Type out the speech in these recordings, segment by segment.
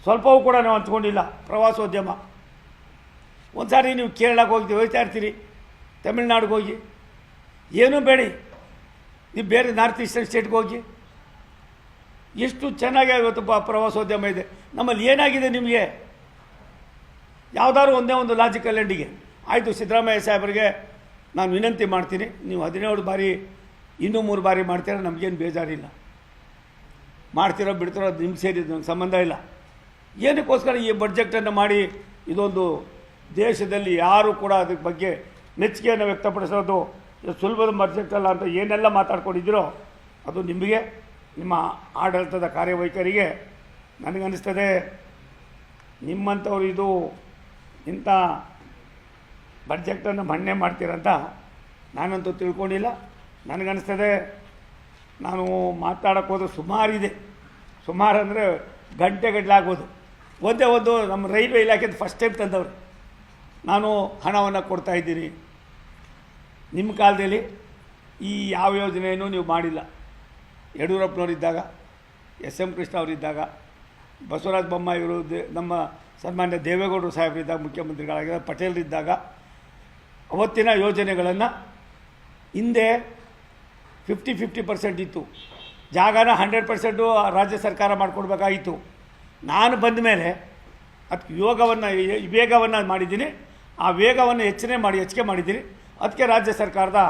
ಸ್ವಲ್ಪವೂ ಕೂಡ ನಾವು ಹಂಚ್ಕೊಂಡಿಲ್ಲ. ಪ್ರವಾಸೋದ್ಯಮ ಒಂದು ಸಾರಿ ನೀವು ಕೇರಳಕ್ಕೆ ಹೋಗಿ ಹೋಗ್ತಾ ಇರ್ತೀರಿ, ತಮಿಳ್ನಾಡಿಗೆ ಹೋಗಿ, ಏನೂ ಬೇಡಿ, ನೀವು ಬೇರೆ ನಾರ್ತ್ ಈಸ್ಟರ್ನ್ ಸ್ಟೇಟ್ಗೆ ಹೋಗಿ, ಎಷ್ಟು ಚೆನ್ನಾಗಿ ಇವತ್ತು ಪ್ರವಾಸೋದ್ಯಮ ಇದೆ. ನಮ್ಮಲ್ಲಿ ಏನಾಗಿದೆ ನಿಮಗೆ? ಯಾವುದಾದ್ರು ಒಂದೇ ಒಂದು ಲಾಜಿಕಲ್ ಎಂಡಿಗೆ ಆಯಿತು. ಸಿದ್ದರಾಮಯ್ಯ ಸಾಹೇಬರಿಗೆ ನಾನು ವಿನಂತಿ ಮಾಡ್ತೀನಿ, ನೀವು 17 ಬಾರಿ ಇನ್ನೂ 3 ಬಾರಿ ಮಾಡ್ತೀರ, ನಮಗೇನು ಬೇಜಾರಿಲ್ಲ. ಮಾಡ್ತಿರೋ ಬಿಡ್ತಿರೋ ನಿಮ್ಮ ಸೇರಿದ್ದು ನನಗೆ ಸಂಬಂಧ ಇಲ್ಲ. ಏನಕ್ಕೋಸ್ಕರ ಈ ಬಡ್ಜೆಟನ್ನು ಮಾಡಿ ಇದೊಂದು ದೇಶದಲ್ಲಿ ಯಾರು ಕೂಡ ಅದಕ್ಕೆ ಬಗ್ಗೆ ಮೆಚ್ಚುಗೆಯನ್ನು ವ್ಯಕ್ತಪಡಿಸೋದು ಸುಲಭದ ಬಡ್ಜೆಟ್ ಅಲ್ಲ ಅಂತ ಏನೆಲ್ಲ ಮಾತಾಡ್ಕೊಂಡಿದ್ದೀರೋ ಅದು ನಿಮಗೆ, ನಿಮ್ಮ ಆಡಳಿತದ ಕಾರ್ಯವೈಖರಿಗೆ ನನಗನ್ನಿಸ್ತದೆ ನಿಮ್ಮಂಥವ್ರು ಇದು ಇಂಥ ಬಡ್ಜೆಟನ್ನು ಮನ್ನೆ ಮಾಡ್ತೀರಂತ ನಾನಂತೂ ತಿಳ್ಕೊಂಡಿಲ್ಲ. ನನಗನ್ನಿಸ್ತದೆ ನಾನು ಮಾತಾಡೋಕ್ಕೆ ಹೋದ್ರೆ ಸುಮಾರಿದೆ, ಸುಮಾರು ಅಂದರೆ ಗಂಟೆಗಟ್ಟಲೆ ಆಗ್ಬೋದು. ಒಂದೇ ಒಂದು ನಮ್ಮ ರೈಲ್ವೆ ಇಲಾಖೆದು ಫಸ್ಟ್ ಟೈಮ್ ತಂದವರು ನಾನು ಹಣವನ್ನು ಕೊಡ್ತಾಯಿದ್ದೀನಿ. ನಿಮ್ಮ ಕಾಲದಲ್ಲಿ ಈ ಯಾವ ಯೋಜನೆಯೂ ನೀವು ಮಾಡಿಲ್ಲ. ಯಡಿಯೂರಪ್ಪನವರಿದ್ದಾಗ, SM ಕೃಷ್ಣ ಅವರಿದ್ದಾಗ, ಬಸವರಾಜ ಬೊಮ್ಮಾಯಿಯವರು, ನಮ್ಮ ಸನ್ಮಾನ್ಯ ದೇವೇಗೌಡರು ಸಾಹೇಬರಿದ್ದಾಗ, ಮುಖ್ಯಮಂತ್ರಿಗಳಾಗಿದ್ದ ಪಟೇಲ್ರಿದ್ದಾಗ ಅವತ್ತಿನ ಯೋಜನೆಗಳನ್ನು ಹಿಂದೆ 50-50% ಇತ್ತು. ಜಾಗನ 100% ರಾಜ್ಯ ಸರ್ಕಾರ ಮಾಡಿಕೊಡ್ಬೇಕಾಗಿತ್ತು. ನಾನು ಬಂದ ಮೇಲೆ ಅದಕ್ಕೆ ವೇಗವನ್ನು ಮಾಡಿದ್ದೀನಿ. ಆ ವೇಗವನ್ನು ಹೆಚ್ಚಿಗೆ ಮಾಡಿದ್ದೀನಿ. ಅದಕ್ಕೆ ರಾಜ್ಯ ಸರ್ಕಾರದ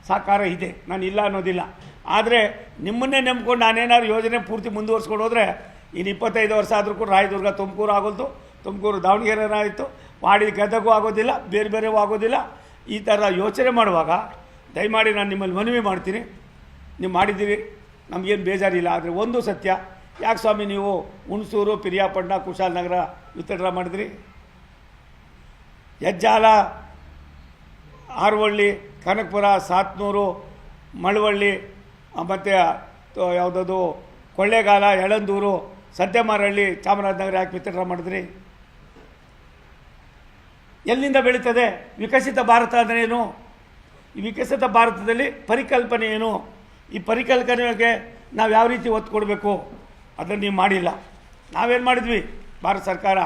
ಸಹಕಾರ ಇದೆ, ನಾನು ಇಲ್ಲ ಅನ್ನೋದಿಲ್ಲ. ಆದರೆ ನಿಮ್ಮನ್ನೇ ನಂಬ್ಕೊಂಡು ನಾನೇನಾದ್ರು ಯೋಜನೆ ಪೂರ್ತಿ ಮುಂದುವರ್ಸ್ಕೊಂಡು ಹೋದರೆ ಇನ್ನು 25 ವರ್ಷ ಆದರೂ ಕೂಡ ರಾಯದುರ್ಗ ತುಮಕೂರು ಆಗೋದು, ತುಮಕೂರು ದಾವಣಗೆರೆ ಆಯಿತು, ಮಾಡಿ ಗದಗೂ ಆಗೋದಿಲ್ಲ, ಬೇರೆ ಬೇರೆವೂ ಆಗೋದಿಲ್ಲ. ಈ ಥರ ಯೋಚನೆ ಮಾಡುವಾಗ ದಯಮಾಡಿ ನಾನು ನಿಮ್ಮಲ್ಲಿ ಮನವಿ ಮಾಡ್ತೀನಿ, ನೀವು ಮಾಡಿದ್ದೀರಿ, ನಮಗೇನು ಬೇಜಾರಿಲ್ಲ. ಆದರೆ ಒಂದು ಸತ್ಯ, ಯಾಕೆ ಸ್ವಾಮಿ ನೀವು ಹುಣಸೂರು, ಪಿರಿಯಾಪಟ್ಟಣ, ಕುಶಾಲನಗರ ವಿತರಣೆ ಮಾಡಿದ್ರಿ? ಹೆಜ್ಜಾಲ, ಆರವಳ್ಳಿ, ಕನಕಪುರ, ಸಾತ್ನೂರು, ಮಳವಳ್ಳಿ, ಮತ್ತು ಯಾವುದದು ಕೊಳ್ಳೇಗಾಲ, ಯಳಂದೂರು, ಸದ್ಯಮಾರಹಳ್ಳಿ, ಚಾಮರಾಜನಗರ ಯಾಕೆ ವಿತರಣೆ ಮಾಡಿದ್ರಿ? ಎಲ್ಲಿಂದ ಬೆಳೀತದೆ ವಿಕಸಿತ ಭಾರತ ಅಂದರೆ ಏನು? ಈ ವಿಕಸಿತ ಭಾರತದಲ್ಲಿ ಪರಿಕಲ್ಪನೆ ಏನು? ಈ ಪರಿಕಲ್ಪನೆಗೆ ನಾವು ಯಾವ ರೀತಿ ಒತ್ತು ಕೊಡಬೇಕು ಅದನ್ನು ನೀವು ಮಾಡಿಲ್ಲ. ನಾವೇನು ಮಾಡಿದ್ವಿ? ಭಾರತ ಸರ್ಕಾರ,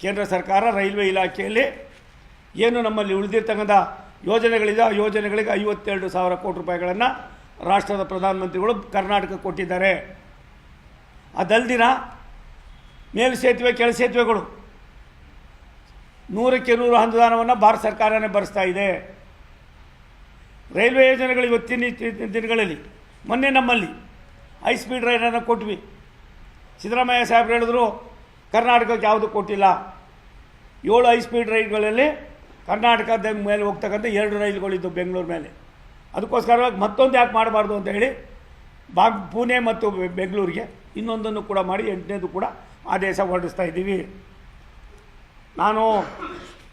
ಕೇಂದ್ರ ಸರ್ಕಾರ ರೈಲ್ವೆ ಇಲಾಖೆಯಲ್ಲಿ ಏನು ನಮ್ಮಲ್ಲಿ ಉಳಿದಿರ್ತಕ್ಕಂಥ ಯೋಜನೆಗಳಿದೆ, ಆ ಯೋಜನೆಗಳಿಗೆ 52,000 ಕೋಟಿ ರೂಪಾಯಿಗಳನ್ನು ರಾಷ್ಟ್ರದ ಪ್ರಧಾನಮಂತ್ರಿಗಳು ಕರ್ನಾಟಕಕ್ಕೆ ಕೊಟ್ಟಿದ್ದಾರೆ. ಅದಲ್ದಿನ ಮೇಲು ಸೇತುವೆ, ಕೆಳ ಸೇತುವೆಗಳು 100ಕ್ಕೆ 100 ಅನುದಾನವನ್ನು ಭಾರತ ಸರ್ಕಾರನೇ ಭರಿಸ್ತಾ ಇದೆ. ರೈಲ್ವೆ ಯೋಜನೆಗಳು ಇವತ್ತಿನ ದಿನಗಳಲ್ಲಿ ಮೊನ್ನೆ ನಮ್ಮಲ್ಲಿ ಹೈ ಸ್ಪೀಡ್ ರೈಲನ್ನು ಕೊಟ್ವಿ. ಸಿದ್ದರಾಮಯ್ಯ ಸಾಹೇಬ್ರು ಹೇಳಿದ್ರು ಕರ್ನಾಟಕಕ್ಕೆ ಯಾವುದು ಕೊಟ್ಟಿಲ್ಲ. 7 ಹೈ ಸ್ಪೀಡ್ ರೈಲ್ಗಳಲ್ಲಿ ಕರ್ನಾಟಕದ ಮೇಲೆ ಹೋಗ್ತಕ್ಕಂಥ 2 ರೈಲುಗಳಿದ್ದು ಬೆಂಗಳೂರು ಮೇಲೆ. ಅದಕ್ಕೋಸ್ಕರವಾಗಿ ಮತ್ತೊಂದು ಯಾಕೆ ಮಾಡಬಾರ್ದು ಅಂತ ಹೇಳಿ ಪುಣೆ ಮತ್ತು ಬೆಂಗಳೂರಿಗೆ ಇನ್ನೊಂದನ್ನು ಕೂಡ ಮಾಡಿ 8ನೇದು ಕೂಡ ಆದೇಶ ಹೊರಡಿಸ್ತಾ ಇದ್ದೀವಿ. ನಾನು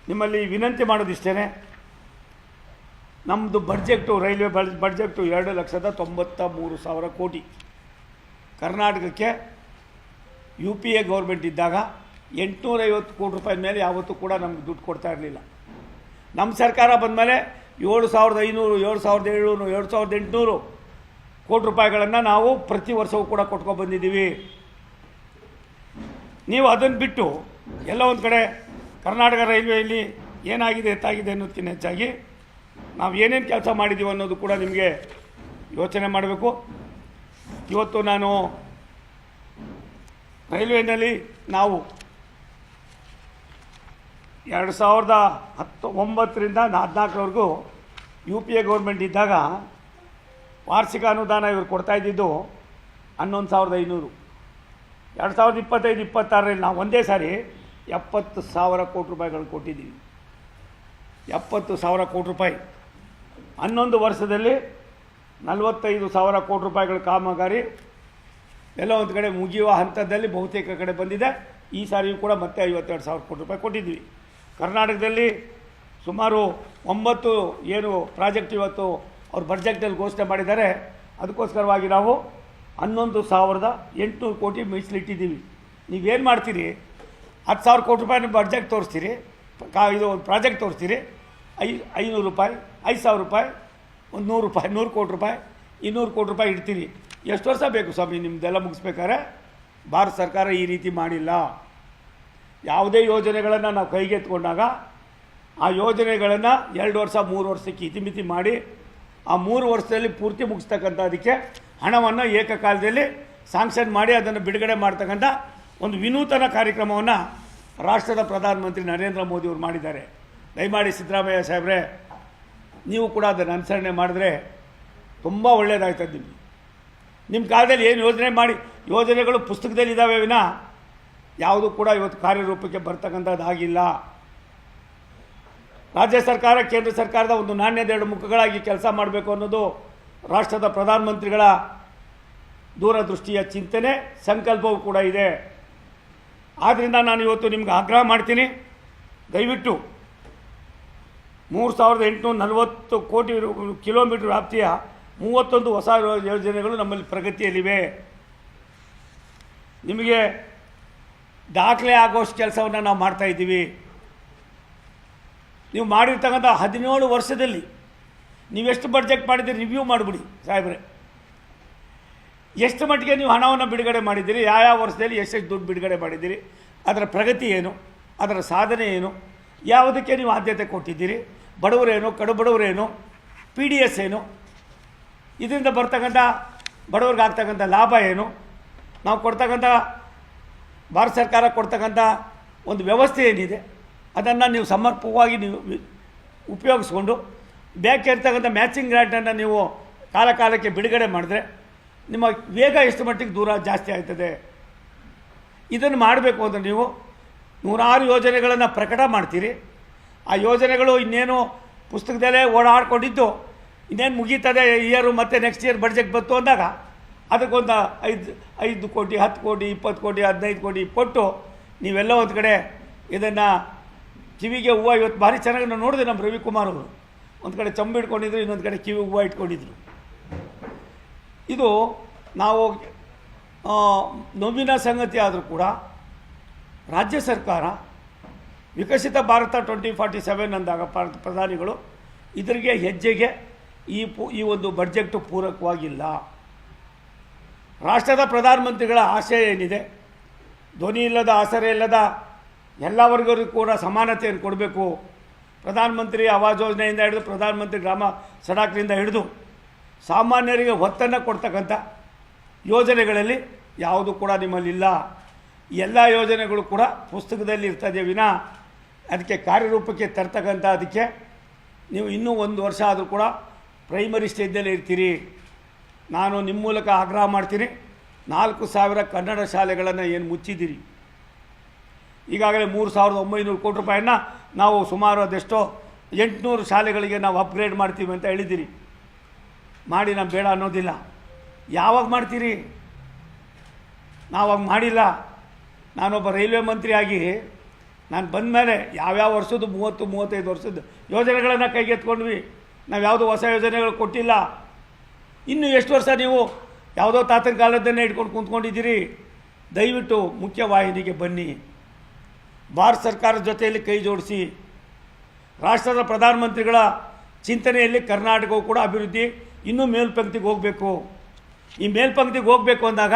ನಿಮ್ಮಲ್ಲಿ ವಿನಂತಿ ಮಾಡೋದಿಷ್ಟೇ, ನಮ್ಮದು ಬಡ್ಜೆಕ್ಟು, ರೈಲ್ವೆ ಬಡ್ಜೆಕ್ಟು 2,93,000 ಕೋಟಿ. ಕರ್ನಾಟಕಕ್ಕೆ UPA ಗೌರ್ಮೆಂಟ್ ಇದ್ದಾಗ 850 ಕೋಟಿ ರೂಪಾಯಿ ಮೇಲೆ ಯಾವತ್ತೂ ಕೂಡ ನಮ್ಗೆ ದುಡ್ಡು ಕೊಡ್ತಾ ಇರಲಿಲ್ಲ. ನಮ್ಮ ಸರ್ಕಾರ ಬಂದಮೇಲೆ 7,500, 7,700, 7,800 ಕೋಟಿ ರೂಪಾಯಿಗಳನ್ನು ನಾವು ಪ್ರತಿ ವರ್ಷವೂ ಕೂಡ ಕೊಟ್ಕೊಂಡು ಬಂದಿದ್ದೀವಿ. ನೀವು ಅದನ್ನು ಬಿಟ್ಟು ಎಲ್ಲ ಒಂದು ಕಡೆ ಕರ್ನಾಟಕ ರೈಲ್ವೆಯಲ್ಲಿ ಏನಾಗಿದೆ ಎತ್ತಾಗಿದೆ ಅನ್ನೋದಕ್ಕಿಂತ ಹೆಚ್ಚಾಗಿ ನಾವು ಏನೇನು ಕೆಲಸ ಮಾಡಿದ್ದೀವಿ ಅನ್ನೋದು ಕೂಡ ನಿಮಗೆ ಯೋಚನೆ ಮಾಡಬೇಕು. ಇವತ್ತು ನಾನು ರೈಲ್ವೆನಲ್ಲಿ ನಾವು 2019ರಿಂದ 14ರವರೆಗೂ UPA ಗೌರ್ಮೆಂಟ್ ಇದ್ದಾಗ ವಾರ್ಷಿಕ ಅನುದಾನ ಇವರು ಕೊಡ್ತಾ ಇದ್ದಿದ್ದು 11,500. 2025-26ರಲ್ಲಿ ನಾವು ಒಂದೇ ಸಾರಿ 70,000 ಕೋಟಿ ರೂಪಾಯಿಗಳು ಕೊಟ್ಟಿದ್ದೀವಿ. 70,000 ಕೋಟಿ ರೂಪಾಯಿ 11 ವರ್ಷದಲ್ಲಿ 45,000 ಕೋಟಿ ರೂಪಾಯಿಗಳ ಕಾಮಗಾರಿ ಎಲ್ಲ ಒಂದು ಕಡೆ ಮುಗಿಯುವ ಹಂತದಲ್ಲಿ ಬಹುತೇಕ ಕಡೆ ಬಂದಿದೆ. ಈ ಸಾರಿಯೂ ಕೂಡ ಮತ್ತೆ 52,000 ಕೋಟಿ ರೂಪಾಯಿ ಕೊಟ್ಟಿದ್ವಿ. ಕರ್ನಾಟಕದಲ್ಲಿ ಸುಮಾರು 9 ಏನು ಪ್ರಾಜೆಕ್ಟ್ ಇವತ್ತು ಅವ್ರು ಬಡ್ಜೆಟಲ್ಲಿ ಘೋಷಣೆ ಮಾಡಿದ್ದಾರೆ. ಅದಕ್ಕೋಸ್ಕರವಾಗಿ ನಾವು 11,800 ಕೋಟಿ ಮೀಸಲಿಟ್ಟಿದ್ದೀವಿ. ನೀವೇನು ಮಾಡ್ತೀರಿ? 10,000 ಕೋಟಿ ರೂಪಾಯಿ ಬಡ್ಜೆಟ್ ತೋರಿಸ್ತೀರಿ, ಇದು ಒಂದು ಪ್ರಾಜೆಕ್ಟ್ ತೋರಿಸ್ತೀರಿ, 500 ರೂಪಾಯಿ, 5,000 ರೂಪಾಯಿ, ಒಂದು 100 ರೂಪಾಯಿ, 100 ಕೋಟಿ ರೂಪಾಯಿ, 200 ಕೋಟಿ ರೂಪಾಯಿ ಇಡ್ತೀರಿ. ಎಷ್ಟು ವರ್ಷ ಬೇಕು ಸ್ವಾಮಿ ನಿಮ್ಮದೆಲ್ಲ ಮುಗಿಸ್ಬೇಕಾದ್ರೆ? ಭಾರತ ಸರ್ಕಾರ ಈ ರೀತಿ ಮಾಡಿಲ್ಲ. ಯಾವುದೇ ಯೋಜನೆಗಳನ್ನು ನಾವು ಕೈಗೆತ್ಕೊಂಡಾಗ ಆ ಯೋಜನೆಗಳನ್ನು 2 ವರ್ಷ 3 ವರ್ಷಕ್ಕೆ ಇತಿಮಿತಿ ಮಾಡಿ ಆ 3 ವರ್ಷದಲ್ಲಿ ಪೂರ್ತಿ ಮುಗಿಸ್ತಕ್ಕಂಥ ಅದಕ್ಕೆ ಹಣವನ್ನು ಏಕಕಾಲದಲ್ಲಿ ಸ್ಯಾಂಕ್ಷನ್ ಮಾಡಿ ಅದನ್ನು ಬಿಡುಗಡೆ ಮಾಡ್ತಕ್ಕಂಥ ಒಂದು ವಿನೂತನ ಕಾರ್ಯಕ್ರಮವನ್ನು ರಾಷ್ಟ್ರದ ಪ್ರಧಾನಮಂತ್ರಿ ನರೇಂದ್ರ ಮೋದಿಯವರು ಮಾಡಿದ್ದಾರೆ. ದಯಮಾಡಿ ಸಿದ್ದರಾಮಯ್ಯ ಸಾಹೇಬ್ರೆ, ನೀವು ಕೂಡ ಅದನ್ನು ಅನುಸರಣೆ ಮಾಡಿದ್ರೆ ತುಂಬ ಒಳ್ಳೆಯದಾಗ್ತದೆ. ನಿಮ್ಮ ಕಾಲದಲ್ಲಿ ಏನು ಯೋಜನೆ ಮಾಡಿ ಯೋಜನೆಗಳು ಪುಸ್ತಕದಲ್ಲಿ ಇದ್ದಾವೆ ವಿನ ಯಾವುದೂ ಕೂಡ ಇವತ್ತು ಕಾರ್ಯರೂಪಕ್ಕೆ ಬರ್ತಕ್ಕಂಥದ್ದಾಗಿಲ್ಲ. ರಾಜ್ಯ ಸರ್ಕಾರ ಕೇಂದ್ರ ಸರ್ಕಾರದ ಒಂದು ನಾಣ್ಯದ 2 ಮುಖಗಳಾಗಿ ಕೆಲಸ ಮಾಡಬೇಕು ಅನ್ನೋದು ರಾಷ್ಟ್ರದ ಪ್ರಧಾನಮಂತ್ರಿಗಳ ದೂರದೃಷ್ಟಿಯ ಚಿಂತನೆ, ಸಂಕಲ್ಪವೂ ಕೂಡ ಇದೆ. ಆದ್ದರಿಂದ ನಾನು ಇವತ್ತು ನಿಮ್ಗೆ ಆಗ್ರಹ ಮಾಡ್ತೀನಿ, ದಯವಿಟ್ಟು 3840 ಕೋಟಿ ಕಿಲೋಮೀಟರ್ ವ್ಯಾಪ್ತಿಯ 31 ಹೊಸ ಯೋಜನೆಗಳು ನಮ್ಮಲ್ಲಿ ಪ್ರಗತಿಯಲ್ಲಿವೆ. ನಿಮಗೆ ದಾಖಲೆ ಆಗೋಷ್ಟು ಕೆಲಸವನ್ನು ನಾವು ಮಾಡ್ತಾಯಿದ್ದೀವಿ. ನೀವು ಮಾಡಿರ್ತಕ್ಕಂಥ 17 ವರ್ಷದಲ್ಲಿ ನೀವೆಷ್ಟು ಬಡ್ಜೆಟ್ ಮಾಡಿದ್ದೀರಿ ರಿವ್ಯೂ ಮಾಡಿಬಿಡಿ ಸಾಹೇಬ್ರೆ. ಎಷ್ಟು ಮಟ್ಟಿಗೆ ನೀವು ಹಣವನ್ನು ಬಿಡುಗಡೆ ಮಾಡಿದ್ದೀರಿ, ಯಾವ ವರ್ಷದಲ್ಲಿ ಎಷ್ಟೆಷ್ಟು ದುಡ್ಡು ಬಿಡುಗಡೆ ಮಾಡಿದ್ದೀರಿ, ಅದರ ಪ್ರಗತಿ ಏನು, ಅದರ ಸಾಧನೆ ಏನು, ಯಾವುದಕ್ಕೆ ನೀವು ಆದ್ಯತೆ ಕೊಟ್ಟಿದ್ದೀರಿ, ಬಡವರೇನು, ಕಡುಬಡವರೇನು, PDS ಏನು, ಇದರಿಂದ ಬರ್ತಕ್ಕಂಥ ಬಡವ್ರಿಗೆ ಆಗ್ತಕ್ಕಂಥ ಲಾಭ ಏನು, ನಾವು ಕೊಡ್ತಕ್ಕಂಥ ಭಾರತ ಸರ್ಕಾರ ಕೊಡ್ತಕ್ಕಂಥ ಒಂದು ವ್ಯವಸ್ಥೆ ಏನಿದೆ ಅದನ್ನು ನೀವು ಸಮರ್ಪಕವಾಗಿ ನೀವು ಉಪಯೋಗಿಸ್ಕೊಂಡು ಬೇಕಾಗಿರ್ತಕ್ಕಂಥ ಮ್ಯಾಚಿಂಗ್ ಗ್ರಾಂಟನ್ನು ನೀವು ಕಾಲಕ್ಕೆ ಬಿಡುಗಡೆ ಮಾಡಿದ್ರೆ ನಿಮ್ಮ ವೇಗ ಎಷ್ಟು ಮಟ್ಟಿಗೆ ದೂರ ಜಾಸ್ತಿ ಆಯ್ತದೆ. ಇದನ್ನು ಮಾಡಬೇಕು ಅಂದರೆ ನೀವು 106 ಯೋಜನೆಗಳನ್ನು ಪ್ರಕಟ ಮಾಡ್ತೀರಿ. ಆ ಯೋಜನೆಗಳು ಇನ್ನೇನು ಪುಸ್ತಕದಲ್ಲೇ ಓಡಾಡ್ಕೊಂಡಿದ್ದು ಇನ್ನೇನು ಮುಗೀತದೆ ಇಯರು, ಮತ್ತು ನೆಕ್ಸ್ಟ್ ಇಯರ್ ಬಡ್ಜೆಟ್ ಬಂತು ಅಂದಾಗ ಅದಕ್ಕೊಂದು 5 ಕೋಟಿ 10 ಕೋಟಿ 20 ಕೋಟಿ 15 ಕೋಟಿ ಕೊಟ್ಟು ನೀವೆಲ್ಲ ಒಂದು ಕಡೆ ಇದನ್ನು ಕಿವಿಗೆ ಹೂವು, ಇವತ್ತು ಭಾರಿ ಚೆನ್ನಾಗಿ ನಾವು ನೋಡಿದೆ. ನಮ್ಮ ರವಿಕುಮಾರ್ ಅವರು ಒಂದು ಕಡೆ ಚಂಬು ಇಟ್ಕೊಂಡಿದ್ರು, ಇನ್ನೊಂದು ಕಡೆ ಕಿವಿ ಹೂವು ಇಟ್ಕೊಂಡಿದ್ರು. ಇದು ನಾವು ನೋವಿನ ಸಂಗತಿ ಆದರೂ ಕೂಡ ರಾಜ್ಯ ಸರ್ಕಾರ ವಿಕಸಿತ ಭಾರತ 2047 ಅಂದಾಗ ಪ್ರಧಾನಿಗಳು ಇದರಿಗೆ ಹೆಜ್ಜೆಗೆ ಈ ಒಂದು ಬಡ್ಜೆಟ್ ಪೂರಕವಾಗಿಲ್ಲ. ರಾಷ್ಟ್ರದ ಪ್ರಧಾನಮಂತ್ರಿಗಳ ಆಶಯ ಏನಿದೆ, ಧ್ವನಿ ಇಲ್ಲದ ಆಸರೆ ಇಲ್ಲದ ಎಲ್ಲ ವರ್ಗರಿಗೂ ಕೂಡ ಸಮಾನತೆಯನ್ನು ಕೊಡಬೇಕು. ಪ್ರಧಾನಮಂತ್ರಿ ಆವಾಸ್ ಯೋಜನೆಯಿಂದ ಹಿಡಿದು ಪ್ರಧಾನಮಂತ್ರಿ ಗ್ರಾಮ ಸಡಕ್ರಿಂದ ಹಿಡಿದು ಸಾಮಾನ್ಯರಿಗೆ ಒತ್ತನ್ನು ಕೊಡ್ತಕ್ಕಂಥ ಯೋಜನೆಗಳಲ್ಲಿ ಯಾವುದು ಕೂಡ ನಿಮ್ಮಲ್ಲಿಲ್ಲ. ಎಲ್ಲ ಯೋಜನೆಗಳು ಕೂಡ ಪುಸ್ತಕದಲ್ಲಿ ಇರ್ತದೆ ವಿನ ಅದಕ್ಕೆ ಕಾರ್ಯರೂಪಕ್ಕೆ ತರ್ತಕ್ಕಂಥ ಅದಕ್ಕೆ ನೀವು ಇನ್ನೂ 1 ವರ್ಷ ಆದರೂ ಕೂಡ ಪ್ರೈಮರಿ ಸ್ಟೇಜಲ್ಲಿ ಇರ್ತೀರಿ. ನಾನು ನಿಮ್ಮ ಮೂಲಕ ಆಗ್ರಹ ಮಾಡ್ತೀನಿ, 4,000 ಕನ್ನಡ ಶಾಲೆಗಳನ್ನು ಏನು ಮುಚ್ಚಿದ್ದೀರಿ, ಈಗಾಗಲೇ 3,900 ಕೋಟಿ ರೂಪಾಯಿನ ನಾವು ಸುಮಾರು ಅದೆಷ್ಟೋ 800 ಶಾಲೆಗಳಿಗೆ ನಾವು ಅಪ್ಗ್ರೇಡ್ ಮಾಡ್ತೀವಿ ಅಂತ ಹೇಳಿದ್ದೀರಿ. ಮಾಡಿ ನಾವು ಬೇಡ ಅನ್ನೋದಿಲ್ಲ. ಯಾವಾಗ ಮಾಡ್ತೀರಿ? ನಾವಾಗ ಮಾಡಿಲ್ಲ. ನಾನೊಬ್ಬ ರೈಲ್ವೆ ಮಂತ್ರಿಯಾಗಿ ನಾನು ಬಂದ ಮೇಲೆ ಯಾವ್ಯಾವ ವರ್ಷದ್ದು 30-35 ವರ್ಷದ ಯೋಜನೆಗಳನ್ನು ಕೈಗೆತ್ಕೊಂಡ್ವಿ. ನಾವು ಯಾವುದೋ ಹೊಸ ಯೋಜನೆಗಳು ಕೊಟ್ಟಿಲ್ಲ. ಇನ್ನು ಎಷ್ಟು ವರ್ಷ ನೀವು ಯಾವುದೋ ತಾತನ ಕಾಲದನ್ನೇ ಇಟ್ಕೊಂಡು ಕೂತ್ಕೊಂಡಿದ್ದೀರಿ? ದಯವಿಟ್ಟು ಮುಖ್ಯವಾಹಿನಿಗೆ ಬನ್ನಿ, ಭಾರತ ಸರ್ಕಾರದ ಜೊತೆಯಲ್ಲಿ ಕೈ ಜೋಡಿಸಿ. ರಾಷ್ಟ್ರದ ಪ್ರಧಾನಮಂತ್ರಿಗಳ ಚಿಂತನೆಯಲ್ಲಿ ಕರ್ನಾಟಕವು ಕೂಡ ಅಭಿವೃದ್ಧಿ ಇನ್ನೂ ಮೇಲ್ಪಂಕ್ತಿಗೆ ಹೋಗಬೇಕು. ಈ ಮೇಲ್ಪಂಕ್ತಿಗೆ ಹೋಗಬೇಕು ಅಂದಾಗ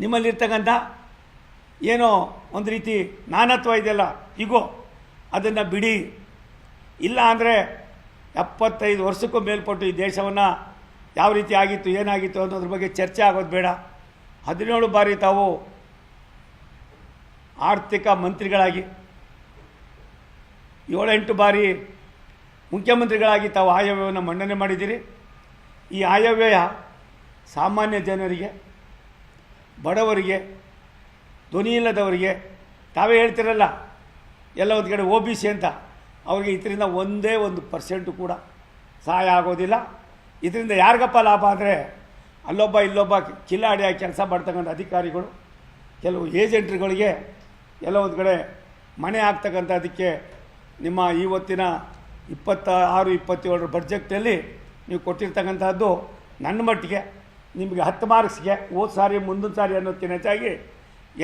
ನಿಮ್ಮಲ್ಲಿರ್ತಕ್ಕಂಥ ಏನೋ ಒಂದು ರೀತಿ ನಾನತ್ವ ಇದೆಯಲ್ಲ, ಈಗೋ ಅದನ್ನು ಬಿಡಿ. ಇಲ್ಲ ಅಂದರೆ 75 ವರ್ಷಕ್ಕೂ ಮೇಲ್ಪಟ್ಟು ಈ ದೇಶವನ್ನು ಯಾವ ರೀತಿ ಆಗಿತ್ತು, ಏನಾಗಿತ್ತು ಅನ್ನೋದ್ರ ಬಗ್ಗೆ ಚರ್ಚೆ ಆಗೋದು ಬೇಡ. 17 ಬಾರಿ ತಾವು ಆರ್ಥಿಕ ಮಂತ್ರಿಗಳಾಗಿ, 7-8 ಬಾರಿ ಮುಖ್ಯಮಂತ್ರಿಗಳಾಗಿ ತಾವು ಆಯವ್ಯಯವನ್ನು ಮಂಡನೆ ಮಾಡಿದ್ದೀರಿ. ಈ ಆಯವ್ಯಯ ಸಾಮಾನ್ಯ ಜನರಿಗೆ, ಬಡವರಿಗೆ, ಧ್ವನಿ ಇಲ್ಲದವರಿಗೆ, ತಾವೇ ಹೇಳ್ತಿರಲ್ಲ ಎಲ್ಲ ಒಂದು ಕಡೆ OBC ಅಂತ, ಅವರಿಗೆ ಇದರಿಂದ 1% ಕೂಡ ಸಹಾಯ ಆಗೋದಿಲ್ಲ. ಇದರಿಂದ ಯಾರಿಗಪ್ಪ ಲಾಭ ಅಂದರೆ ಅಲ್ಲೊಬ್ಬ ಇಲ್ಲೊಬ್ಬ ಕಿಲಾಡಿಯಾಗಿ ಕೆಲಸ ಮಾಡ್ತಕ್ಕಂಥ ಅಧಿಕಾರಿಗಳು, ಕೆಲವು ಏಜೆಂಟ್ರುಗಳಿಗೆ ಎಲ್ಲ ಒಂದು ಕಡೆ ಮಣೆ ಆಗ್ತಕ್ಕಂಥದ್ದಕ್ಕೆ ನಿಮ್ಮ ಇವತ್ತಿನ 26-27 ಬಡ್ಜೆಟ್ನಲ್ಲಿ ನೀವು ಕೊಟ್ಟಿರ್ತಕ್ಕಂಥದ್ದು ನನ್ನ ಮಟ್ಟಿಗೆ ನಿಮಗೆ 10 ಮಾರ್ಕ್ಸ್ಗೆ ಹೋದ ಸಾರಿ ಮುಂದಿನ ಸಾರಿ ಅನ್ನೋದಕ್ಕಿಂತ ಹೆಚ್ಚಾಗಿ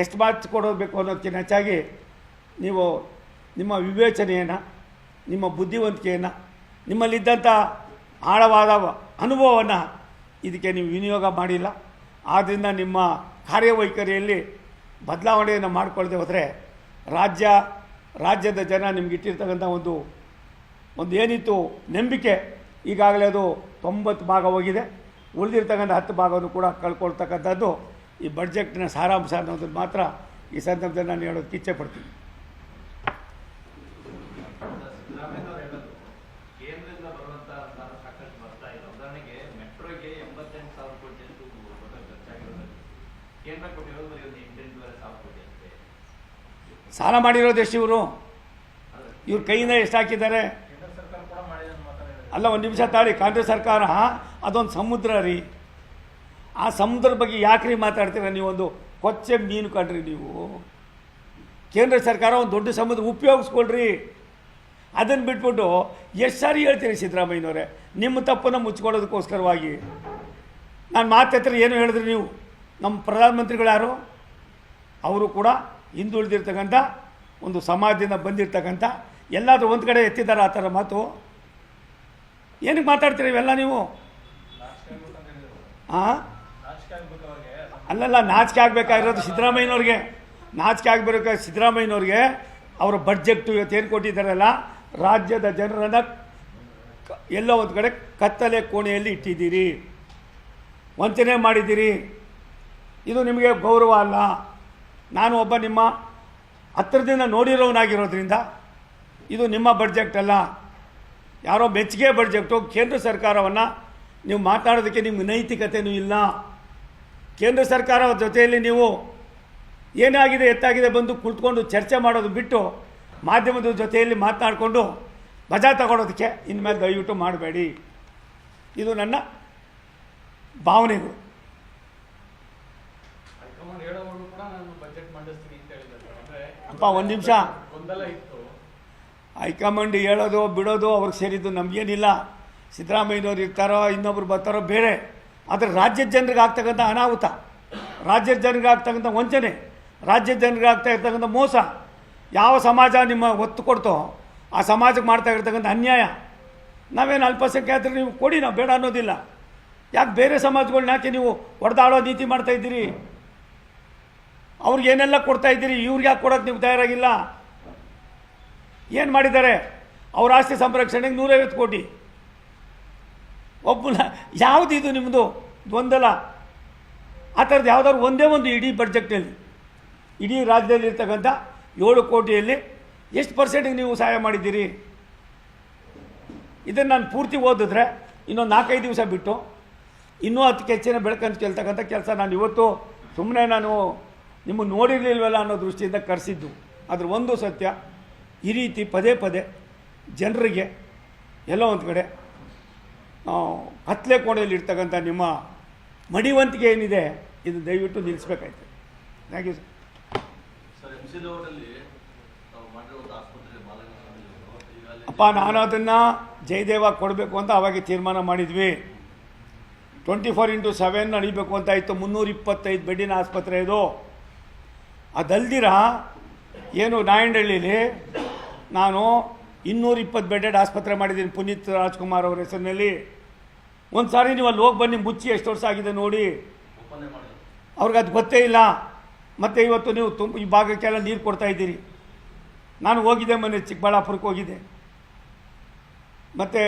ಎಷ್ಟು ಮಾರ್ಕ್ಸ್ ಕೊಡೋಬೇಕು ಅನ್ನೋದಕ್ಕಿಂತ ಹೆಚ್ಚಾಗಿ ನೀವು ನಿಮ್ಮ ವಿವೇಚನೆಯನ್ನು, ನಿಮ್ಮ ಬುದ್ಧಿವಂತಿಕೆಯನ್ನು, ನಿಮ್ಮಲ್ಲಿದ್ದಂಥ ಆಳವಾದ ಅನುಭವವನ್ನು ಇದಕ್ಕೆ ನೀವು ವಿನಿಯೋಗ ಮಾಡಿಲ್ಲ. ಆದ್ದರಿಂದ ನಿಮ್ಮ ಕಾರ್ಯವೈಖರಿಯಲ್ಲಿ ಬದಲಾವಣೆಯನ್ನು ಮಾಡಿಕೊಳ್ಳದೆ ಹೋದರೆ ರಾಜ್ಯದ ಜನ ನಿಮ್ಗೆ ಇಟ್ಟಿರ್ತಕ್ಕಂಥ ಒಂದು ಏನಿತ್ತು ನಂಬಿಕೆ, ಈಗಾಗಲೇ ಅದು 90 ಭಾಗ ಹೋಗಿದೆ. ಉಳಿದಿರ್ತಕ್ಕಂಥ 10 ಭಾಗವನ್ನು ಕೂಡ ಕಳ್ಕೊಳ್ತಕ್ಕಂಥದ್ದು ಈ ಬಡ್ಜೆಟ್ನ ಸಾರಾಂಶ ಅನ್ನೋದನ್ನು ಮಾತ್ರ ಈ ಸಂದರ್ಭದಲ್ಲಿ ನಾನು ಹೇಳೋದಕ್ಕೆ ಇಚ್ಛೆ ಪಡ್ತೀನಿ. ಕೇಂದ್ರದಿಂದ ಬರುವಂಥ ಸಾಕಷ್ಟು ಬರ್ತಾ ಇಲ್ಲ. ಉದಾಹರಣೆಗೆ ಮೆಟ್ರೋಗೆ 88,000 ಕೋಟಿ ಅಷ್ಟು ಖರ್ಚಾಗಿರೋದು, ಕೇಂದ್ರ ಕೊಟ್ಟಿರೋದು ಬರೀ ಒಂದು 8,000 ಕೋಟಿ ಅಷ್ಟೇ. ಸಾಲ ಮಾಡಿರೋದು ಎಷ್ಟು ಇವ್ರ ಕೈಯಿಂದ ಎಷ್ಟು ಹಾಕಿದ್ದಾರೆ? ಕೇಂದ್ರ ಸರ್ಕಾರ ಕೂಡ ಮಾಡಿದೆ ಮಾತಾಡಿದ್ರೆ ಅಲ್ಲ, ಒಂದು ನಿಮಿಷ ತಾಳಿ. ಕಾಂಗ್ರೆಸ್ ಸರ್ಕಾರ ಅದೊಂದು ಸಮುದ್ರ ರೀ. ಆ ಸಮುದ್ರದ ಬಗ್ಗೆ ಯಾಕ್ರಿ ಮಾತಾಡ್ತೀರ? ನೀವೊಂದು ಕೊಚ್ಚೆ ಮೀನು ಕಂಡ್ರಿ ನೀವು. ಕೇಂದ್ರ ಸರ್ಕಾರ ಒಂದು ದೊಡ್ಡ ಸಮುದ್ರ ಉಪಯೋಗಿಸ್ಕೊಳ್ರಿ. ಅದನ್ನು ಬಿಟ್ಬಿಟ್ಟು ಎಷ್ಟು ಸಾರಿ ಹೇಳ್ತೀರಿ ಸಿದ್ದರಾಮಯ್ಯನವರೇ, ನಿಮ್ಮ ತಪ್ಪನ್ನು ಮುಚ್ಕೊಳ್ಳೋದಕ್ಕೋಸ್ಕರವಾಗಿ. ನಾನು ಮಾತಾಡ್ತಾರೆ ಏನು ಹೇಳಿದ್ರಿ ನೀವು? ನಮ್ಮ ಪ್ರಧಾನಮಂತ್ರಿಗಳು ಯಾರು? ಅವರು ಕೂಡ ಹಿಂದುಳಿದಿರ್ತಕ್ಕಂಥ ಒಂದು ಸಮಾಜದಿಂದ ಬಂದಿರತಕ್ಕಂಥ, ಎಲ್ಲಾದರೂ ಒಂದು ಕಡೆ ಎತ್ತಿದ್ದಾರೆ ಆ ಥರ ಮಾತು. ಏನಕ್ಕೆ ಮಾತಾಡ್ತೀರಿ ಇವೆಲ್ಲ ನೀವು? ಹಾಂ, ಅಲ್ಲಲ್ಲ, ನಾಚಿಕೆ ಆಗಬೇಕಾಗಿರೋದು ಸಿದ್ದರಾಮಯ್ಯನವ್ರಿಗೆ. ನಾಚಿಕೆ ಆಗಬೇಕಾಗ ಸಿದ್ದರಾಮಯ್ಯನವ್ರಿಗೆ ಅವರ ಬಡ್ಜೆಟ್ಟು ಇವತ್ತೇನು ಕೊಟ್ಟಿದ್ದಾರಲ್ಲ, ರಾಜ್ಯದ ಜನರನ್ನು ಎಲ್ಲೋ ಒಂದು ಕಡೆ ಕತ್ತಲೆ ಕೋಣೆಯಲ್ಲಿ ಇಟ್ಟಿದ್ದೀರಿ, ವಂಚನೆ ಮಾಡಿದ್ದೀರಿ. ಇದು ನಿಮಗೆ ಗೌರವ ಅಲ್ಲ. ನಾನು ಒಬ್ಬ ನಿಮ್ಮ ಹತ್ತಿರದಿಂದ ನೋಡಿರೋನಾಗಿರೋದ್ರಿಂದ ಇದು ನಿಮ್ಮ ಬಡ್ಜೆಕ್ಟ್ ಅಲ್ಲ, ಯಾರೋ ಮೆಚ್ಚುಗೆ ಬಡ್ಜೆಕ್ಟು. ಕೇಂದ್ರ ಸರ್ಕಾರವನ್ನು ನೀವು ಮಾತಾಡೋದಕ್ಕೆ ನಿಮ್ಗೆ ನೈತಿಕತೆಯೂ ಇಲ್ಲ. ಕೇಂದ್ರ ಸರ್ಕಾರ ಜೊತೆಯಲ್ಲಿ ನೀವು ಏನಾಗಿದೆ ಎತ್ತಾಗಿದೆ ಬಂದು ಕುಳಿತುಕೊಂಡು ಚರ್ಚೆ ಮಾಡೋದು ಬಿಟ್ಟು ಮಾಧ್ಯಮದ ಜೊತೆಯಲ್ಲಿ ಮಾತನಾಡಿಕೊಂಡು ಮಜಾ ತಗೊಳ್ಳೋದಕ್ಕೆ ಇನ್ಮೇಲೆ ದಯವಿಟ್ಟು ಮಾಡಬೇಡಿ. ಇದು ನನ್ನ ಭಾವನೆಗಳು. ಅಪ್ಪ ಒಂದು ನಿಮಿಷ, ಹೈಕಮಾಂಡ್ ಹೇಳೋದು ಬಿಡೋದು ಅವ್ರಿಗೆ ಸೇರಿದ್ದು, ನಮಗೇನಿಲ್ಲ. ಸಿದ್ದರಾಮಯ್ಯನವ್ರು ಇರ್ತಾರೋ ಇನ್ನೊಬ್ರು ಬರ್ತಾರೋ ಬೇರೆ. ಆದರೆ ರಾಜ್ಯದ ಜನರಿಗೆ ಆಗ್ತಕ್ಕಂಥ ಅನಾಹುತ, ರಾಜ್ಯದ ಜನರಿಗೆ ಆಗ್ತಕ್ಕಂಥ ವಂಚನೆ, ರಾಜ್ಯದ ಜನರಿಗೆ ಆಗ್ತಾ ಇರ್ತಕ್ಕಂಥ ಮೋಸ, ಯಾವ ಸಮಾಜ ನಿಮ್ಮ ಒತ್ತು ಕೊಡ್ತೋ ಆ ಸಮಾಜಕ್ಕೆ ಮಾಡ್ತಾ ಇರ್ತಕ್ಕಂಥ ಅನ್ಯಾಯ. ನಾವೇನು ಅಲ್ಪಸಂಖ್ಯಾತರು, ನೀವು ಕೊಡಿ, ನಾವು ಬೇಡ ಅನ್ನೋದಿಲ್ಲ. ಯಾಕೆ ಬೇರೆ ಸಮಾಜಗಳನ್ನ ಯಾಕೆ ನೀವು ಹೊಡೆದಾಡೋ ನೀತಿ ಮಾಡ್ತಾಯಿದ್ದೀರಿ? ಅವ್ರಿಗೆ ಏನೆಲ್ಲ ಕೊಡ್ತಾಯಿದ್ದೀರಿ, ಇವ್ರಿಗೆ ಯಾಕೆ ಕೊಡೋಕ್ಕೆ ನೀವು ತಯಾರಾಗಿಲ್ಲ? ಏನು ಮಾಡಿದ್ದಾರೆ? ಅವ್ರ ಆಸ್ತಿ ಸಂರಕ್ಷಣೆಗೆ 150 ಕೋಟಿ. ಒಬ್ಬನ ಯಾವುದು ಇದು ನಿಮ್ಮದು ಗೊಂದಲ? ಆ ಥರದ್ದು ಯಾವುದಾದ್ರು ಒಂದೇ ಒಂದು ಇಡೀ ಬಡ್ಜೆಟ್ನಲ್ಲಿ, ಇಡೀ ರಾಜ್ಯದಲ್ಲಿ ಇರ್ತಕ್ಕಂಥ 7 ಕೋಟಿಯಲ್ಲಿ ಎಷ್ಟು ಪರ್ಸೆಂಟಿಗೆ ನೀವು ಸಹಾಯ ಮಾಡಿದ್ದೀರಿ? ಇದನ್ನು ನಾನು ಪೂರ್ತಿ ಓದಿದ್ರೆ ಇನ್ನೊಂದು 4-5 ದಿವಸ ಬಿಟ್ಟು ಇನ್ನೂ 10 ಹೆಚ್ಚಿನ ಬೆಳಕಂತ ಕೇಳ್ತಕ್ಕಂಥ ಕೆಲಸ ನಾನು ಇವತ್ತು ಸುಮ್ಮನೆ ನಾನು ನಿಮಗೆ ನೋಡಿರಲಿಲ್ವಲ್ಲ ಅನ್ನೋ ದೃಷ್ಟಿಯಿಂದ ಕರೆಸಿದ್ದು. ಅದ್ರ ಒಂದು ಸತ್ಯ, ಈ ರೀತಿ ಪದೇ ಪದೇ ಜನರಿಗೆ ಎಲ್ಲೋ ಒಂದು ಕಡೆ ಕತ್ಲೆ ಕೋಣೆಯಲ್ಲಿ ಇರ್ತಕ್ಕಂಥ ನಿಮ್ಮ ಮಡಿವಂತಿಕೆ ಏನಿದೆ, ಇದು ದಯವಿಟ್ಟು ನಿಲ್ಲಿಸಬೇಕಾಯ್ತು. Thank you sir. ಅಪ್ಪ, ನಾನು ಅದನ್ನು ಜಯದೇವ ಕೊಡಬೇಕು ಅಂತ ಅವಾಗೆ ತೀರ್ಮಾನ ಮಾಡಿದ್ವಿ. 24x7 ನಡೀಬೇಕು ಅಂತ ಇತ್ತು. 325 ಬೆಡ್ಡಿನ ಆಸ್ಪತ್ರೆ ಇದು. ಅದಲ್ದಿರ ಏನು ನಾಯಂಡಹಳ್ಳಿಲಿ ನಾನು 220 ಬೆಡ್ಡೆಡ್ ಆಸ್ಪತ್ರೆ ಮಾಡಿದ್ದೀನಿ ಪುನೀತ್ ರಾಜ್ಕುಮಾರ್ ಅವರ ಹೆಸರಿನಲ್ಲಿ. ಒಂದು ಸಾರಿ ನೀವು ಅಲ್ಲಿ ಹೋಗಿ ಬನ್ನಿ, ಮುಚ್ಚಿ ಎಷ್ಟು ವರ್ಷ ಆಗಿದೆ ನೋಡಿ. ಅವ್ರಿಗೆ ಅದು ಗೊತ್ತೇ ಇಲ್ಲ. ಮತ್ತು ಇವತ್ತು ನೀವು ಈ ಭಾಗಕ್ಕೆಲ್ಲ ನೀರು ಕೊಡ್ತಾಯಿದ್ದೀರಿ. ನಾನು ಹೋಗಿದ್ದೆ ಮೊನ್ನೆ ಚಿಕ್ಕಬಳ್ಳಾಪುರಕ್ಕೆ ಹೋಗಿದ್ದೆ, ಮತ್ತು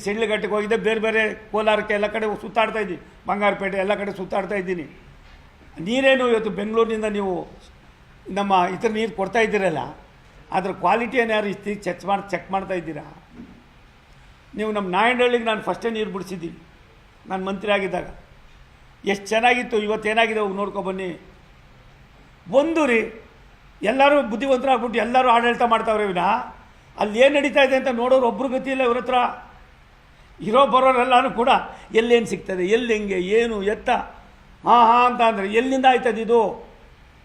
ಸಿಡ್ಲಘಟ್ಟಕ್ಕೆ ಹೋಗಿದ್ದೆ, ಬೇರೆ ಬೇರೆ ಕೋಲಾರಕ್ಕೆ ಎಲ್ಲ ಕಡೆ ಸುತ್ತಾಡ್ತಾ ಇದ್ದೀನಿ, ಬಂಗಾರಪೇಟೆ ಎಲ್ಲ ಕಡೆ ಸುತ್ತಾಡ್ತಾ ಇದ್ದೀನಿ. ನೀರೇನು ಇವತ್ತು ಬೆಂಗಳೂರಿನಿಂದ ನೀವು ನಮ್ಮ ಇತರ ನೀರು ಕೊಡ್ತಾ ಇದ್ದೀರಲ್ಲ, ಅದರ ಕ್ವಾಲಿಟಿಯನ್ನು ಯಾರು ಚೆಕ್ ಮಾಡ್ತಾ ಇದ್ದೀರಾ? ನೀವು ನಮ್ಮ ನಾಯಂಡಹಳ್ಳಿಗೆ ನಾನು ಫಸ್ಟೇ ನೀರು ಬಿಡಿಸಿದ್ದೀನಿ, ನಾನು ಮಂತ್ರಿ ಆಗಿದ್ದಾಗ. ಎಷ್ಟು ಚೆನ್ನಾಗಿತ್ತು, ಇವತ್ತೇನಾಗಿದೆ ಹೋಗಿ ನೋಡ್ಕೊಬನ್ನಿ. ಒಂದು ರೀ, ಎಲ್ಲರೂ ಬುದ್ಧಿವಂತರಾಗ್ಬಿಟ್ಟು ಎಲ್ಲರೂ ಆಡಳಿತ ಮಾಡ್ತಾವ್ರೆ ವಿನ ಅಲ್ಲಿ ಏನು ನಡೀತಾ ಇದೆ ಅಂತ ನೋಡೋರು ಒಬ್ಬರು ಗತಿ ಇಲ್ಲ ಇವ್ರ ಹತ್ರ. ಇರೋ ಬರೋರೆಲ್ಲನೂ ಕೂಡ ಎಲ್ಲೇನು ಸಿಗ್ತದೆ, ಎಲ್ಲಿ ಹೆಂಗೆ ಏನು ಎತ್ತ ಹಾಂ ಅಂತ ಅಂದರೆ ಎಲ್ಲಿಂದ ಆಯ್ತದೆ ಇದು?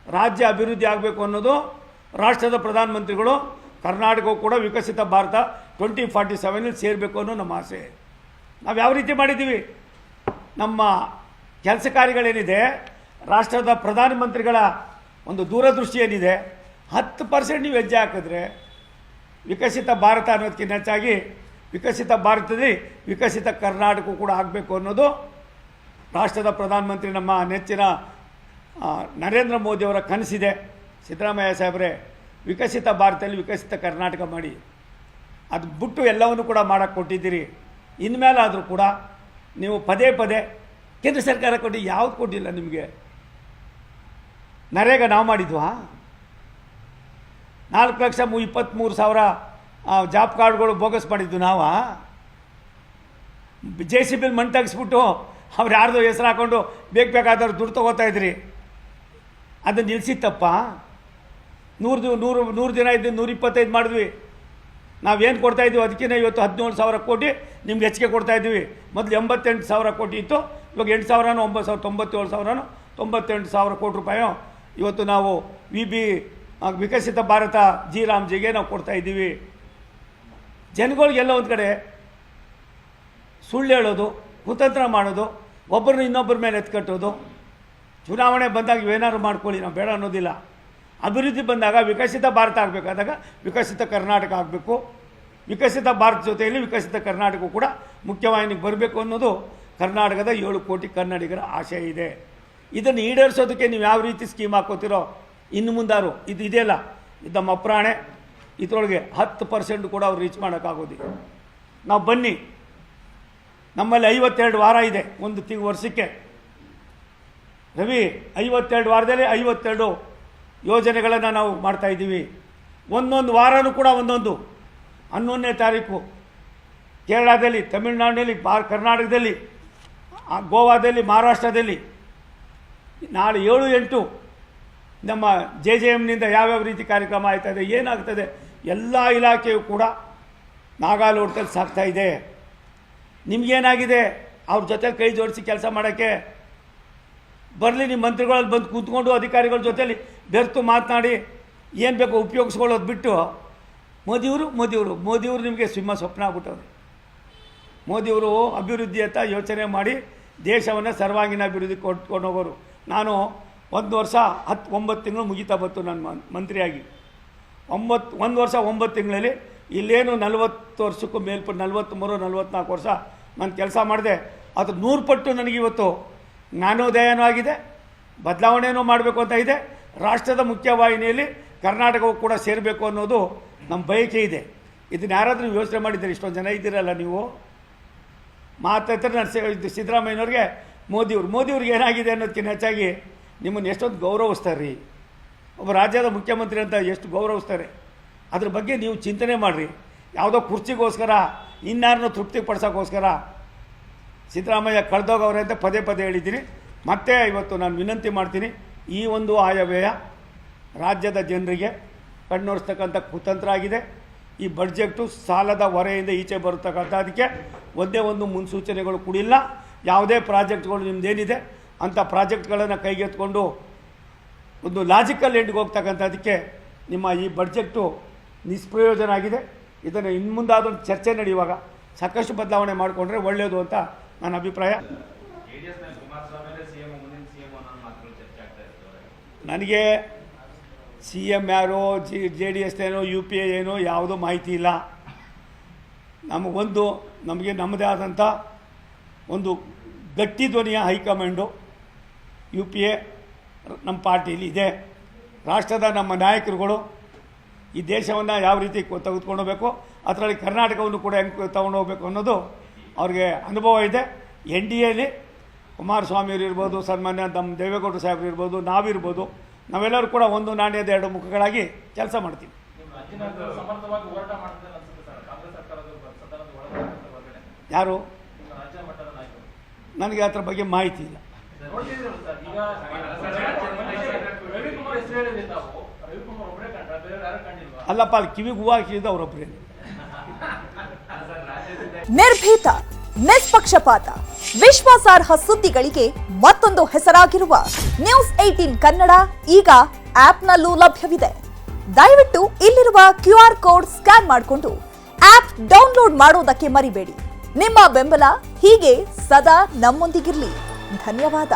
ರಾಜ್ಯ ಅಭಿವೃದ್ಧಿ ಆಗಬೇಕು ಅನ್ನೋದು ರಾಷ್ಟ್ರದ ಪ್ರಧಾನಮಂತ್ರಿಗಳು, ಕರ್ನಾಟಕವು ಕೂಡ ವಿಕಸಿತ ಭಾರತ 2047 ಸೇರಬೇಕು ಅನ್ನೋ ನಮ್ಮ ಆಸೆ. ನಾವು ಯಾವ ರೀತಿ ಮಾಡಿದ್ದೀವಿ? ನಮ್ಮ ಕೆಲಸ ಕಾರ್ಯಗಳೇನಿದೆ, ರಾಷ್ಟ್ರದ ಪ್ರಧಾನಮಂತ್ರಿಗಳ ಒಂದು ದೂರದೃಷ್ಟಿ ಏನಿದೆ, 10% ನೀವು ಹೆಜ್ಜೆ ಹಾಕಿದ್ರೆ ವಿಕಸಿತ ಭಾರತ ಅನ್ನೋದಕ್ಕಿಂತ ಹೆಚ್ಚಾಗಿ ವಿಕಸಿತ ಭಾರತದಲ್ಲಿ ವಿಕಸಿತ ಕರ್ನಾಟಕ ಕೂಡ ಆಗಬೇಕು ಅನ್ನೋದು ರಾಷ್ಟ್ರದ ಪ್ರಧಾನಮಂತ್ರಿ ನಮ್ಮ ನೆಚ್ಚಿನ ನರೇಂದ್ರ ಮೋದಿಯವರ ಕನಸಿದೆ. ಸಿದ್ದರಾಮಯ್ಯ ಸಾಹೇಬ್ರೆ, ವಿಕಸಿತ ಭಾರತದಲ್ಲಿ ವಿಕಸಿತ ಕರ್ನಾಟಕ ಮಾಡಿ ಅದು ಬಿಟ್ಟು ಎಲ್ಲವನ್ನು ಕೂಡ ಮಾಡೋಕ್ಕೆ ಕೊಟ್ಟಿದ್ದೀರಿ. ಇನ್ಮೇಲಾದರೂ ಕೂಡ ನೀವು ಪದೇ ಪದೇ ಕೇಂದ್ರ ಸರ್ಕಾರ ಕೊಟ್ಟು ಯಾವುದು ಕೊಟ್ಟಿಲ್ಲ ನಿಮಗೆ. ನರೇಗಾ ನಾವು ಮಾಡಿದ್ವಾ? 4,23,000 ಜಾಬ್ ಕಾರ್ಡ್ಗಳು ಬೋಗಸ್ ಮಾಡಿದ್ದು ನಾವಾ? JCB ಮಣ್ಣು ತೆಗೆಸ್ಬಿಟ್ಟು ಅವ್ರು ಯಾರ್ದೋ ಹೆಸರು ಹಾಕ್ಕೊಂಡು ಬೇಕಾದವ್ರು ದುಡ್ಡು ತೊಗೋತಾ ಇದ್ರಿ. ಅದನ್ನು ನಿಲ್ಲಿಸಿತ್ತಪ್ಪ. 100 ದಿನ ಇದ್ದು 125 ಮಾಡಿದ್ವಿ. ನಾವೇನು ಕೊಡ್ತಾಯಿದ್ವಿ ಅದಕ್ಕಿಂತ ಇವತ್ತು 17,000 ಕೋಟಿ ನಿಮ್ಗೆ ಹೆಚ್ಚಿಗೆ ಕೊಡ್ತಾಯಿದ್ವಿ. ಮೊದಲು 88,000 ಕೋಟಿ ಇತ್ತು, ಇವಾಗ 8,000 97,000 98,000 ಕೋಟಿ ರೂಪಾಯಿ ಇವತ್ತು ನಾವು ವಿಕಸಿತ ಭಾರತ ರಾಮ್ಜಿಗೆ ನಾವು ಕೊಡ್ತಾಯಿದ್ದೀವಿ. ಜನಗಳಿಗೆಲ್ಲ ಒಂದು ಕಡೆ ಸುಳ್ಳು ಹೇಳೋದು, ಕುತಂತ್ರ ಮಾಡೋದು, ಒಬ್ಬರನ್ನ ಇನ್ನೊಬ್ಬರ ಮೇಲೆ ಎತ್ಕಟ್ಟೋದು. ಚುನಾವಣೆ ಬಂದಾಗ ಏನಾದ್ರು ಮಾಡ್ಕೊಳ್ಳಿ, ನಾವು ಬೇಡ ಅನ್ನೋದಿಲ್ಲ. ಅಭಿವೃದ್ಧಿ ಬಂದಾಗ ವಿಕಸಿತ ಭಾರತ ಆಗಬೇಕಾದಾಗ ವಿಕಸಿತ ಕರ್ನಾಟಕ ಆಗಬೇಕು. ವಿಕಸಿತ ಭಾರತ ಜೊತೆಯಲ್ಲಿ ವಿಕಸಿತ ಕರ್ನಾಟಕ ಕೂಡ ಮುಖ್ಯವಾಹಿನಿಗೆ ಬರಬೇಕು ಅನ್ನೋದು ಕರ್ನಾಟಕದ 7 ಕೋಟಿ ಕನ್ನಡಿಗರ ಆಶಯ ಇದೆ. ಇದನ್ನು ಈಡೇರಿಸೋದಕ್ಕೆ ನೀವು ಯಾವ ರೀತಿ ಸ್ಕೀಮ್ ಹಾಕೋತಿರೋ ಇನ್ನು ಮುಂದಾರು ಇದು ಇದೆಯಲ್ಲ, ಇದು ನಮ್ಮ ಅಪ್ರಾಣೆ. ಇದರೊಳಗೆ 10% ಕೂಡ ಅವ್ರು ರೀಚ್ ಮಾಡೋಕ್ಕಾಗೋದಿಲ್ಲ. ನಾವು ಬನ್ನಿ, ನಮ್ಮಲ್ಲಿ 52 ವಾರ ಇದೆ ಒಂದು ವರ್ಷಕ್ಕೆ. ರವಿ, 52 ವಾರದಲ್ಲಿ 52 ಯೋಜನೆಗಳನ್ನು ನಾವು ಮಾಡ್ತಾಯಿದ್ದೀವಿ. ಒಂದೊಂದು ವಾರನೂ ಕೂಡ ಒಂದೊಂದು. 11ನೇ ತಾರೀಕು ಕೇರಳದಲ್ಲಿ, ತಮಿಳುನಾಡಿನಲ್ಲಿ, ಕರ್ನಾಟಕದಲ್ಲಿ, ಗೋವಾದಲ್ಲಿ, ಮಹಾರಾಷ್ಟ್ರದಲ್ಲಿ, ನಾಳೆ 7-8 ನಮ್ಮ JJMನಿಂದ ಯಾವ್ಯಾವ ರೀತಿ ಕಾರ್ಯಕ್ರಮ ಆಯ್ತಾಯಿದೆ, ಏನಾಗ್ತದೆ, ಎಲ್ಲ ಇಲಾಖೆಯು ಕೂಡ ನಾಗಾಲೋಟದಲ್ಲಿ ಸಾಗ್ತಾಯಿದೆ. ನಿಮಗೇನಾಗಿದೆ? ಅವ್ರ ಜೊತೆ ಕೈ ಜೋಡಿಸಿ ಕೆಲಸ ಮಾಡೋಕ್ಕೆ ಬರಲಿ. ನಿಮ್ಮ ಮಂತ್ರಿಗಳಲ್ಲಿ ಬಂದು ಕೂತ್ಕೊಂಡು ಅಧಿಕಾರಿಗಳ ಜೊತೆಲಿ ಬೆರೆತು ಮಾತನಾಡಿ ಏನು ಬೇಕೋ ಉಪಯೋಗಿಸ್ಕೊಳ್ಳೋದು ಬಿಟ್ಟು ಮೋದಿಯವರು ನಿಮಗೆ ಸಿಂಹ ಸ್ವಪ್ನ ಆಗ್ಬಿಟ್ಟವ್ರೆ. ಮೋದಿಯವರು ಅಭಿವೃದ್ಧಿ ಅಂತ ಯೋಚನೆ ಮಾಡಿ ದೇಶವನ್ನು ಸರ್ವಾಂಗೀಣ ಅಭಿವೃದ್ಧಿ ಕೊಟ್ಕೊಂಡು ಹೋಗೋರು. ನಾನು 1 ವರ್ಷ 9 ತಿಂಗಳು ಮುಗಿತಾ ಬಂತು ನಾನು ಮಂತ್ರಿಯಾಗಿ. 1 ವರ್ಷ 9 ತಿಂಗಳಲ್ಲಿ ಇಲ್ಲೇನು 40 ವರ್ಷಕ್ಕೂ ಮೇಲ್ಪಟ್ಟು 43-44 ವರ್ಷ ನಾನು ಕೆಲಸ ಮಾಡಿದೆ. ಅದು 100 ಪಟ್ಟು ನನಗಿವತ್ತು ಜ್ಞಾನೋದಯನೂ ಆಗಿದೆ, ಬದಲಾವಣೆಯೂ ಮಾಡಬೇಕು ಅಂತ ಇದೆ. ರಾಷ್ಟ್ರದ ಮುಖ್ಯವಾಹಿನಿಯಲ್ಲಿ ಕರ್ನಾಟಕವು ಕೂಡ ಸೇರಬೇಕು ಅನ್ನೋದು ನಮ್ಮ ಬಯಕೆ ಇದೆ. ಇದನ್ನು ಯಾರಾದರೂ ಯೋಚನೆ ಮಾಡಿದ್ದೀರಿ? ಇಷ್ಟೊಂದು ಜನ ಇದ್ದೀರಲ್ಲ ನೀವು. ಮಾತಾಡ್ತಾರೆ. ನಾನು ಸಿದ್ದರಾಮಯ್ಯನವ್ರಿಗೆ ಮೋದಿಯವ್ರಿಗೆ ಏನಾಗಿದೆ ಅನ್ನೋದಕ್ಕಿಂತ ಹೆಚ್ಚಾಗಿ ನಿಮ್ಮನ್ನು ಎಷ್ಟೊಂದು ಗೌರವಿಸ್ತಾರೆ ರೀ. ಒಬ್ಬ ರಾಜ್ಯದ ಮುಖ್ಯಮಂತ್ರಿ ಅಂತ ಎಷ್ಟು ಗೌರವಿಸ್ತಾರೆ. ಅದ್ರ ಬಗ್ಗೆ ನೀವು ಚಿಂತನೆ ಮಾಡಿರಿ. ಯಾವುದೋ ಕುರ್ಚಿಗೋಸ್ಕರ ಇನ್ಯಾರನ್ನೂ ತೃಪ್ತಿಪಡಿಸೋಕ್ಕೋಸ್ಕರ ಸಿದ್ದರಾಮಯ್ಯ ಕಳೆದೋಗವ್ರೆ ಅಂತ ಪದೇ ಪದೇ ಹೇಳಿದ್ದೀನಿ. ಮತ್ತೆ ಇವತ್ತು ನಾನು ವಿನಂತಿ ಮಾಡ್ತೀನಿ, ಈ ಒಂದು ಆಯವ್ಯಯ ರಾಜ್ಯದ ಜನರಿಗೆ ಕಣ್ಣೊರೆಸ್ತಕ್ಕಂಥ ಕುತಂತ್ರ ಆಗಿದೆ. ಈ ಬಡ್ಜೆಕ್ಟು ಸಾಲದ ಹೊರೆಯಿಂದ ಈಚೆ ಬರತಕ್ಕಂಥದಕ್ಕೆ ಒಂದೇ ಒಂದು ಮುನ್ಸೂಚನೆಗಳು ಕೊಡಿಲ್ಲ. ಯಾವುದೇ ಪ್ರಾಜೆಕ್ಟ್ಗಳು ನಿಮ್ಮದೇನಿದೆ ಅಂಥ ಪ್ರಾಜೆಕ್ಟ್ಗಳನ್ನು ಕೈಗೆತ್ಕೊಂಡು ಒಂದು ಲಾಜಿಕಲ್ ಎಂಡ್ಗೆ ಹೋಗ್ತಕ್ಕಂಥದ್ದಕ್ಕೆ ನಿಮ್ಮ ಈ ಬಡ್ಜೆಕ್ಟು ನಿಷ್ಪ್ರಯೋಜನ ಆಗಿದೆ. ಇದನ್ನು ಇನ್ನು ಮುಂದಾದೊಂದು ಚರ್ಚೆ ನಡೆಯುವಾಗ ಸಾಕಷ್ಟು ಬದಲಾವಣೆ ಮಾಡಿಕೊಂಡ್ರೆ ಒಳ್ಳೆಯದು ಅಂತ ನನ್ನ ಅಭಿಪ್ರಾಯ. ನನಗೆ CM ಯಾರೋ JDS ಏನೋ UPA ಏನೋ ಯಾವುದೋ ಮಾಹಿತಿ ಇಲ್ಲ. ನಮಗೆ ನಮ್ಮದೇ ಆದಂಥ ಒಂದು ಗಟ್ಟಿ ಧ್ವನಿಯ ಹೈಕಮಾಂಡು UPA ನಮ್ಮ ಪಾರ್ಟಿಯಲ್ಲಿ ಇದೆ. ರಾಷ್ಟ್ರದ ನಮ್ಮ ನಾಯಕರುಗಳು ಈ ದೇಶವನ್ನು ಯಾವ ರೀತಿ ತೆಗೆದುಕೊಂಡು ಹೋಗಬೇಕು, ಅದರಲ್ಲಿ ಕರ್ನಾಟಕವನ್ನು ಕೂಡ ಹೆಂಗೆ ತಗೊಂಡು ಹೋಗಬೇಕು ಅನ್ನೋದು ಅವ್ರಿಗೆ ಅನುಭವ ಇದೆ. NDAಲಿ ಕುಮಾರಸ್ವಾಮಿಯವರು ಇರ್ಬೋದು, ಸನ್ಮಾನ್ಯ ನಮ್ಮ ದೇವೇಗೌಡರು ಸಾಹೇಬರು ಇರ್ಬೋದು, ನಾವಿರ್ಬೋದು, ನಾವೆಲ್ಲರೂ ಕೂಡ ಒಂದು ನಾಣ್ಯದ 2 ಮುಖಗಳಾಗಿ ಕೆಲಸ ಮಾಡ್ತೀವಿ. ಯಾರು? ನನಗೆ ಅದರ ಬಗ್ಗೆ ಮಾಹಿತಿ ಇಲ್ಲ. ಅಲ್ಲಪ್ಪ, ಅಲ್ಲಿ ಕಿವಿಗೆ ಹೂವು ಹಾಕಿದ್ದು ಅವರೊಬ್ಬರೇ. ನಿರ್ಭೀತ, ನಿಷ್ಪಕ್ಷಪಾತ, ವಿಶ್ವಾಸಾರ್ಹ ಸುದ್ದಿಗಳಿಗೆ ಮತ್ತೊಂದು ಹೆಸರಾಗಿರುವ ನ್ಯೂಸ್ 18 ಕನ್ನಡ ಈಗ ಆಪ್ನಲ್ಲೂ ಲಭ್ಯವಿದೆ. ದಯವಿಟ್ಟು ಇಲ್ಲಿರುವ QR ಕೋಡ್ ಸ್ಕ್ಯಾನ್ ಮಾಡಿಕೊಂಡು ಆಪ್ ಡೌನ್ಲೋಡ್ ಮಾಡೋದಕ್ಕೆ ಮರಿಬೇಡಿ. ನಿಮ್ಮ ಬೆಂಬಲ ಹೀಗೆ ಸದಾ ನಮ್ಮೊಂದಿಗಿರಲಿ. ಧನ್ಯವಾದ.